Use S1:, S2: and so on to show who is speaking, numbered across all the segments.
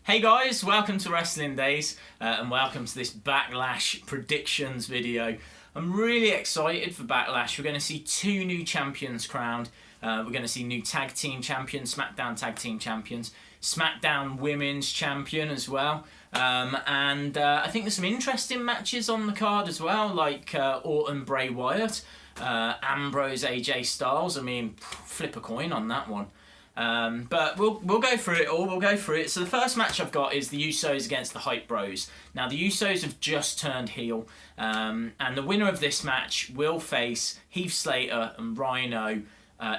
S1: Hey guys, welcome to Wrestling Days and welcome to this Backlash predictions video. I'm really excited for Backlash. We're going to see two new champions crowned. We're going to see new tag team champions, Smackdown tag team champions, Smackdown women's champion as well. And I think there's some interesting matches on the card as well, like Orton, Bray Wyatt, Ambrose, AJ Styles. I mean, flip a coin on that one. But we'll go through it all. We'll go through it. So the first match I've got is the Usos against the Hype Bros. Now the Usos have just turned heel, and the winner of this match will face Heath Slater and Rhino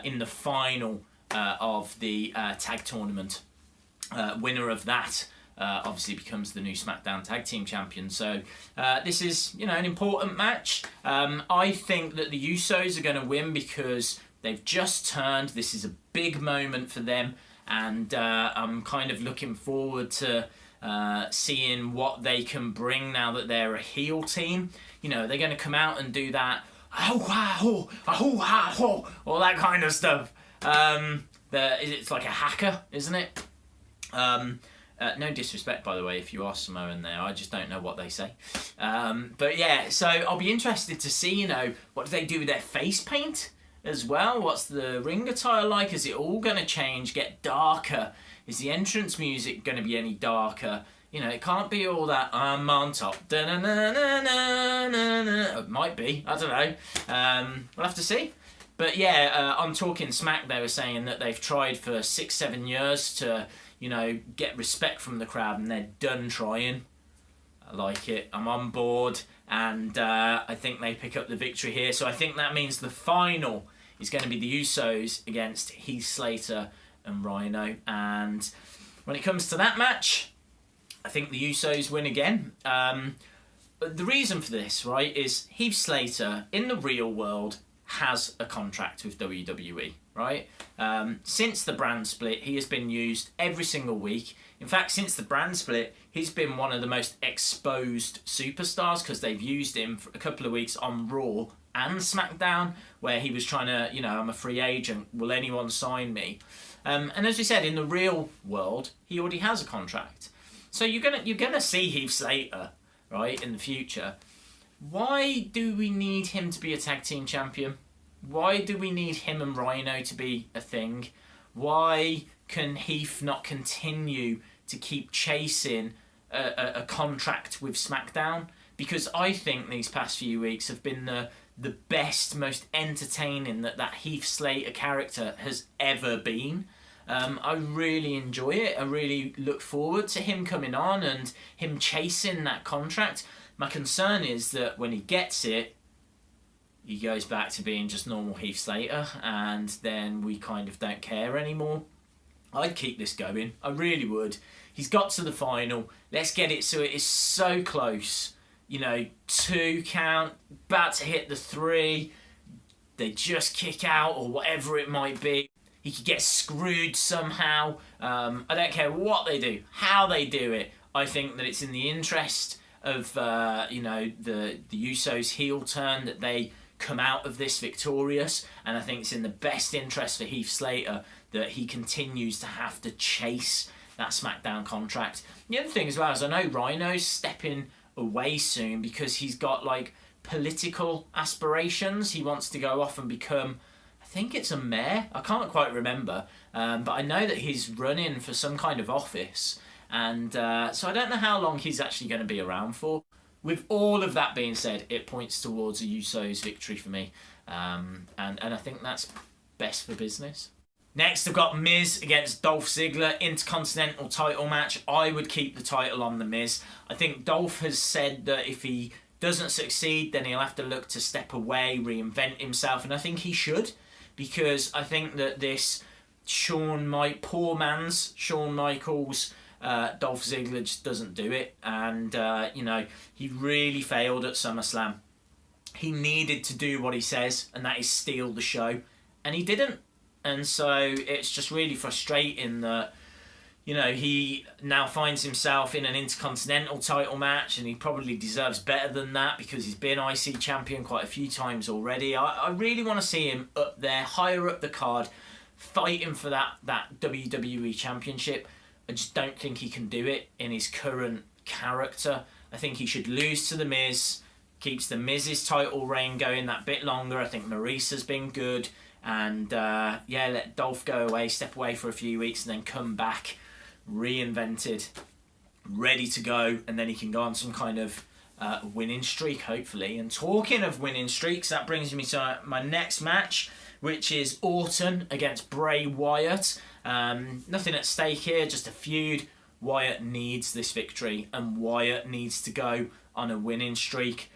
S1: in the final of the tag tournament. Winner of that obviously becomes the new Smackdown tag team champion. So this is, an important match. I think that the Usos are going to win because they've just turned. This is a big moment for them, and I'm kind of looking forward to seeing what they can bring now that they're a heel team. They're going to come out and do that, all that kind of stuff. It's like a hacker, isn't it? No disrespect, by the way, if you are Samoan there. I just don't know what they say. But yeah, so I'll be interested to see, what do they do with their face paint as well? What's the ring attire like? Is it all going to change, get darker? Is the entrance music going to be any darker? It can't be all that I'm on top. It might be. I don't know. We'll have to see. But yeah, on Talking Smack, they were saying that they've tried for 6-7 years to, get respect from the crowd, and they're done trying. I like it. I'm on board, and I think they pick up the victory here. So I think that means the final is going to be the Usos against Heath Slater and Rhino. And when it comes to that match, I think the Usos win again. But the reason for this, right, is Heath Slater in the real world has a contract with WWE, right? Since the brand split, he has been used every single week. In fact, since the brand split, he's been one of the most exposed superstars because they've used him for a couple of weeks on Raw and Smackdown, where he was trying to, I'm a free agent, will anyone sign me? And as we said, in the real world, he already has a contract. So you're gonna see Heath Slater, right, in the future. Why do we need him to be a tag team champion? Why do we need him and Rhino to be a thing? Why can Heath not continue to keep chasing a contract with Smackdown? Because I think these past few weeks have been the best, most entertaining that Heath Slater character has ever been. I really enjoy it. I really look forward to him coming on and him chasing that contract. My concern is that when he gets it, he goes back to being just normal Heath Slater, and then we kind of don't care anymore. I'd keep this going. I really would. He's got to the final. Let's get it so it is so close. 2 count, about to hit the 3. They just kick out or whatever it might be. He could get screwed somehow. I don't care what they do, how they do it. I think that it's in the interest of the Usos heel turn that they come out of this victorious, and I think it's in the best interest for Heath Slater that he continues to have to chase that Smackdown contract. The other thing as well is I know Rhino's stepping away soon because he's got political aspirations. He wants to go off and become, I think it's a mayor, I can't quite remember, but I know that he's running for some kind of office, and so I don't know how long he's actually going to be around for. With all of that being said, it points towards a Usos victory for me, and I think that's best for business. Next, I've got Miz against Dolph Ziggler, Intercontinental title match. I would keep the title on the Miz. I think Dolph has said that if he doesn't succeed, then he'll have to look to step away, reinvent himself, and I think he should, because I think that this poor man's Shawn Michaels, Dolph Ziggler just doesn't do it, and he really failed at SummerSlam. He needed to do what he says, and that is steal the show, and he didn't. And so it's just really frustrating that he now finds himself in an Intercontinental title match, and he probably deserves better than that because he's been IC champion quite a few times already. I really want to see him up there, higher up the card, fighting for that WWE championship. I just don't think he can do it in his current character. I think he should lose to The Miz, keeps The Miz's title reign going that bit longer. I think Maurice's been good. And yeah, let Dolph go away, step away for a few weeks, and then come back reinvented, ready to go, and then he can go on some kind of winning streak, hopefully. And talking of winning streaks, that brings me to my next match, which is Orton against Bray Wyatt. Nothing at stake here, just a feud. Wyatt needs this victory, and Wyatt needs to go on a winning streak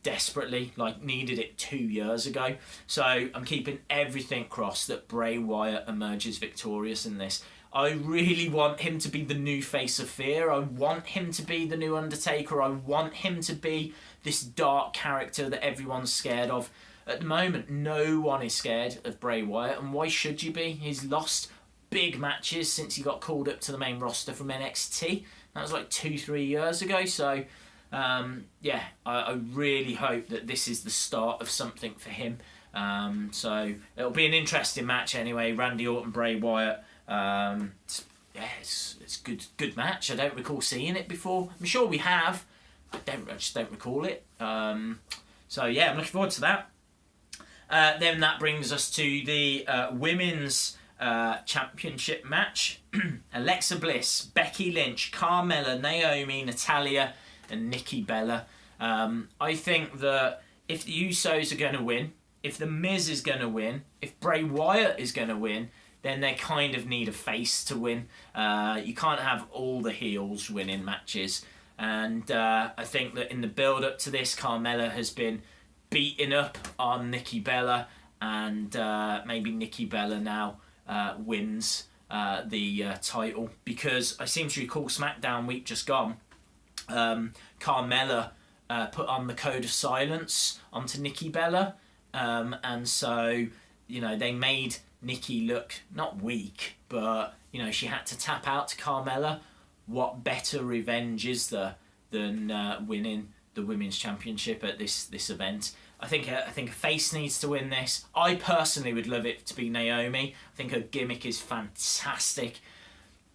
S1: desperately, like needed it 2 years ago. So I'm keeping everything crossed that Bray Wyatt emerges victorious in this. I really want him to be the new face of fear. I want him to be the new Undertaker. I want him to be this dark character that everyone's scared of. At the moment, no one is scared of Bray Wyatt, and why should you be? He's lost big matches since he got called up to the main roster from NXT. That was like 2-3 years ago. So yeah, I really hope that this is the start of something for him. So it'll be an interesting match anyway. Randy Orton, Bray Wyatt. Yeah, it's good match. I don't recall seeing it before. I'm sure we have. I just don't recall it. So yeah, I'm looking forward to that. Then that brings us to the women's championship match. Alexa Bliss, Becky Lynch, Carmella, Naomi, Natalya, and Nikki Bella. I think that if the Usos are going to win, if The Miz is going to win, if Bray Wyatt is going to win, then they kind of need a face to win. You can't have all the heels winning matches. And I think that in the build-up to this, Carmella has been beating up on Nikki Bella, and maybe Nikki Bella now wins the title, because I seem to recall Smackdown week just gone, Carmella put on the Code of Silence onto Nikki Bella, and so, you know, they made Nikki look not weak, but, you know, she had to tap out to Carmella. What better revenge is there than winning the Women's Championship at this event? I think a face needs to win this. I personally would love it to be Naomi. I think her gimmick is fantastic,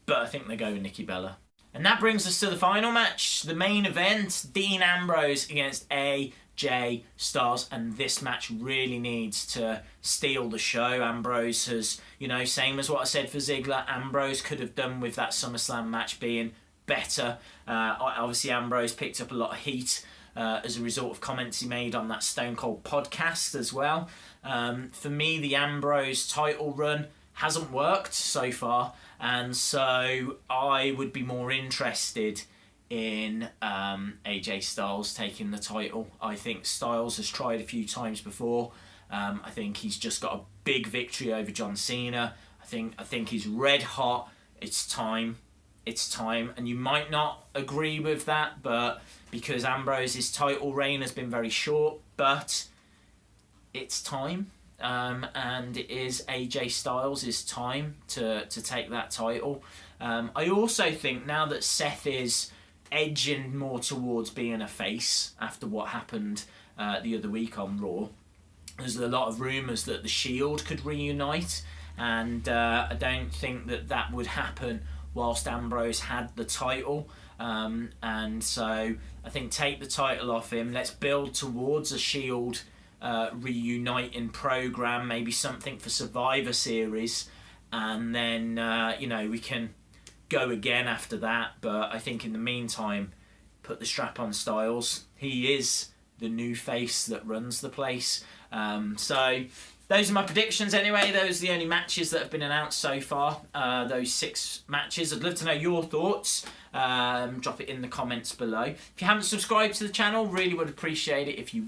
S1: but I think they go with Nikki Bella. And that brings us to the final match, the main event, Dean Ambrose against AJ Styles, and this match really needs to steal the show. Ambrose has, you know, same as what I said for Ziggler, Ambrose could have done with that SummerSlam match being better. Obviously Ambrose picked up a lot of heat as a result of comments he made on that Stone Cold podcast as well. For me, the Ambrose title run hasn't worked so far, and so I would be more interested in AJ Styles taking the title. I think Styles has tried a few times before. I think he's just got a big victory over John Cena. I think he's red hot. It's time. It's time. And you might not agree with that, but because Ambrose's title reign has been very short, but it's time. And it is AJ Styles' time to take that title. I also think now that Seth is edging more towards being a face after what happened the other week on Raw, there's a lot of rumours that the Shield could reunite, and I don't think that would happen whilst Ambrose had the title. And so I think take the title off him, let's build towards a Shield reuniting program, maybe something for Survivor Series, and then you know, we can go again after that. But I think in the meantime, put the strap on Styles. He is the new face that runs the place. So those are my predictions anyway. Those are the only matches that have been announced so far, those 6 matches. I'd love to know your thoughts. Drop it in the comments below. If you haven't subscribed to the channel, really would appreciate it if you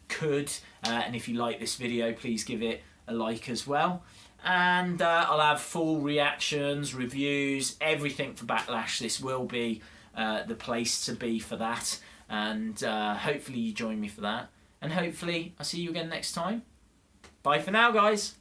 S1: could. And if you like this video, please give it a like as well. And I'll have full reactions, reviews, everything for Backlash. This will be the place to be for that. And hopefully you join me for that. And hopefully I'll see you again next time. Bye for now, guys.